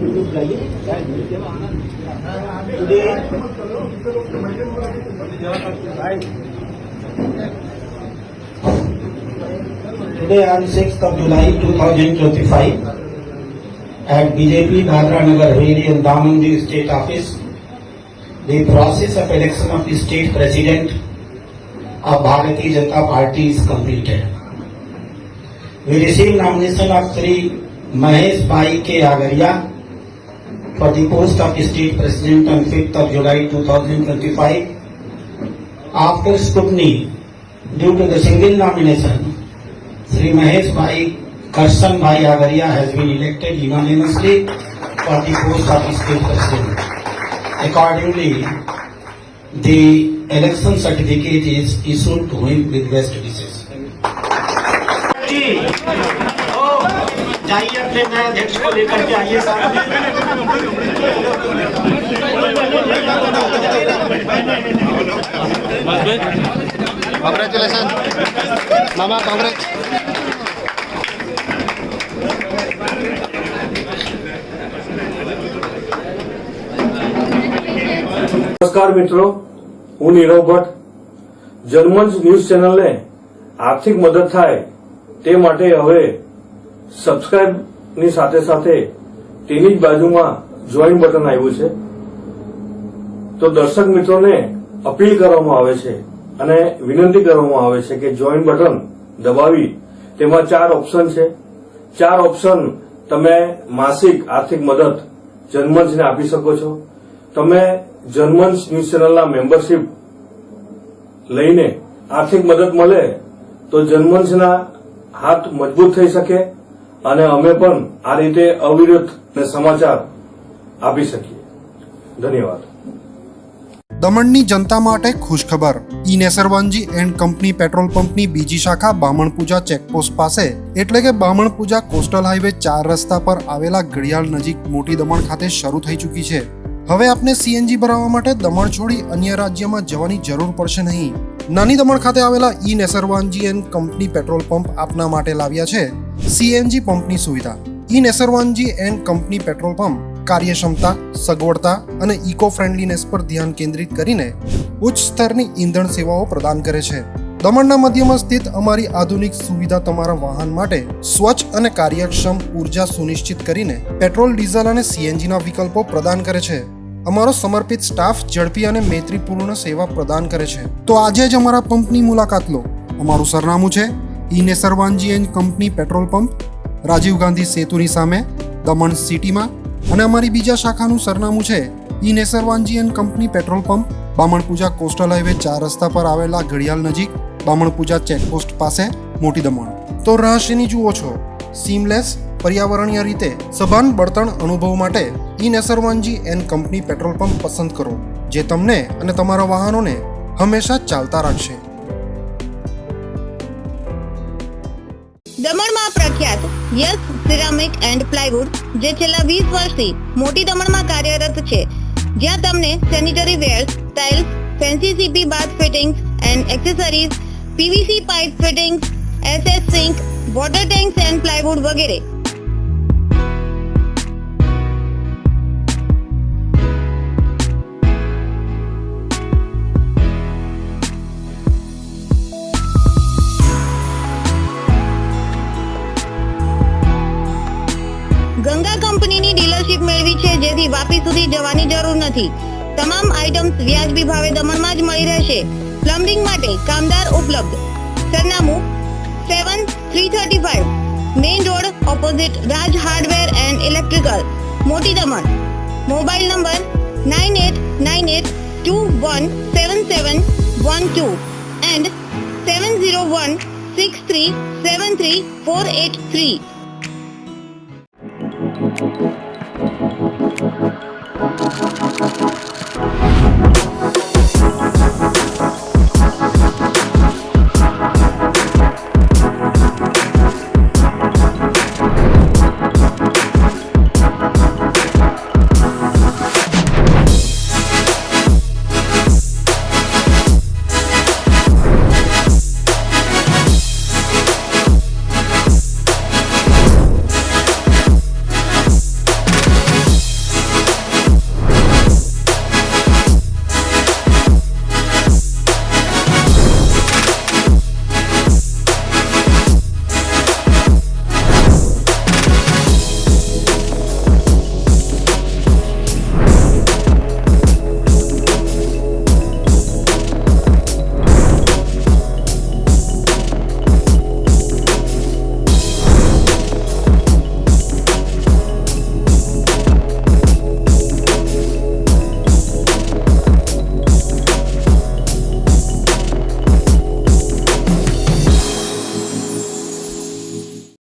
Today on 6th of July 2025 at BJP Dadra Nagar Haveli and Damanji State Office, the process of election of the State President of Bharatiya Janata Party is completed. We received nomination of Sri Mahesh Bhai K. Agaria for the post of State President on 5th of July 2025. After scrutiny, due to the single nomination, Sri Mahesh Bhai Karshan Bhai Agaria has been elected unanimously for the post of State President. Accordingly, the election certificate is issued to him with best wishes. जाइए अपने नए अध्यक्ष को लेकर के आइए साहब। Congratulations, Mama. Congrats. નમસ્કાર મિત્રો, હું નીરવ ભટ્ટ. જનમંચ ન્યૂઝ ચેનલને આર્થિક મદદ થાય તે માટે હવે સબસ્ક્રાઇબની સાથે સાથે તેની જ બાજુમાં જોઈન બટન આવ્યું છે. તો દર્શક મિત્રોને અપીલ કરવામાં આવે છે અને વિનંતી કરવામાં આવે છે કે જોઈન બટન દબાવી તેમાં 4 ઓપ્શન છે. 4 ઓપ્શન તમે માસિક આર્થિક મદદ જનમંચને આપી શકો છો. તમે જનમંચ ન્યૂઝ ચેનલના મેમ્બરશીપ લઈને આર્થિક મદદ મળે તો જનમંચના હાથ મજબૂત થઈ શકે અને અમે પણ આ રીતે અવિરત સમાચાર આપી શકીએ. ધન્યવાદ. દમણની જનતા માટે ખુશખબર. ઈ નેસરવાનજી એન્ડ કંપની પેટ્રોલ પંપની બીજી શાખા બામણપૂજા ચેકપોસ્ટ પાસે એટલે કે બામણપૂજા કોસ્ટલ હાઈવે 4 રસ્તા પર આવેલા ઘડિયાળ નજીક મોટી દમણ ખાતે શરૂ થઈ ચૂકી છે. હવે આપને સીએનજી ભરાવવા માટે દમણ છોડી અન્ય રાજ્યમાં જવાની જરૂર પડશે નહીં. નાની દમણ ખાતે આવેલા E Nusserwanji and company petrol pump આપના માટે લાવ્યા છે સીએનજી પંપની સુવિધા. E Nusserwanji and company petrol pump કાર્યક્ષમતા, સગવડતા અને ઇકો ફ્રેન્ડલીનેસ પર ધ્યાન કેન્દ્રિત કરીને ઉચ્ચ સ્તરની ઈંધણ સેવાઓ પ્રદાન કરે છે. દમણના મધ્યમાં સ્થિત અમારી આધુનિક સુવિધા તમારા વાહન માટે સ્વચ્છ અને કાર્યક્ષમ ઉર્જા સુનિશ્ચિત કરીને પેટ્રોલ, ડીઝલ અને સીએનજીના વિકલ્પો પ્રદાન કરે છે. અમારો સમર્પિત સ્ટાફ ઝડપી અને મૈત્રીપૂર્ણ સેવા પ્રદાન કરે છે. તો આજે જ અમારા પંપની મુલાકાત લો. અમારું સરનામું છે E Nusserwanji and company petrol pump, Rajiv Gandhi સેતુની સામે, દમણ સિટીમાં. અને અમારી બીજા શાખાનું સરનામું છે E Nusserwanji and company petrol pump, Bamanpuja coastal highway 4 રસ્તા પર આવેલા ઘડિયાળ નજીક, બામણપૂજા ચેકપોસ્ટ પાસે, મોટી દમણ. તો રહસ્યની જુઓ છો. સીમલેસ, પર્યાવરણીય રીતે સભાન બળતણ અનુભવ માટે E Nusserwanji and company petrol pump પસંદ કરો, જે તમને અને તમારા વાહનોને હંમેશા ચાલતા રાખશે. દમણમાં પ્રખ્યાત યસ સિરામિક એન્ડ પ્લાયવુડ, જે છેલ્લા 20 વર્ષથી મોટી દમણમાં કાર્યરત છે, જ્યાં તમને sanitary wares, tiles, fancy CP bath fittings and accessories, PVC pipe fittings, SS sink, water tanks and plywood વગેરે. ગંગા કંપનીની ડીલરશીપ મેળવી છે, જેથી વાપી સુધી જવાની જરૂર નથી. તમામ આઇટમ્સ વ્યાજબી ભાવે દમણમાં જ મળી રહેશે. પ્લમ્બિંગ માટે કામદાર ઉપલબ્ધ. સરનામું 7335 main road opposite Raj hardware and electrical, મોટી દમણ. Mobile number 9898217712 and 7016373483.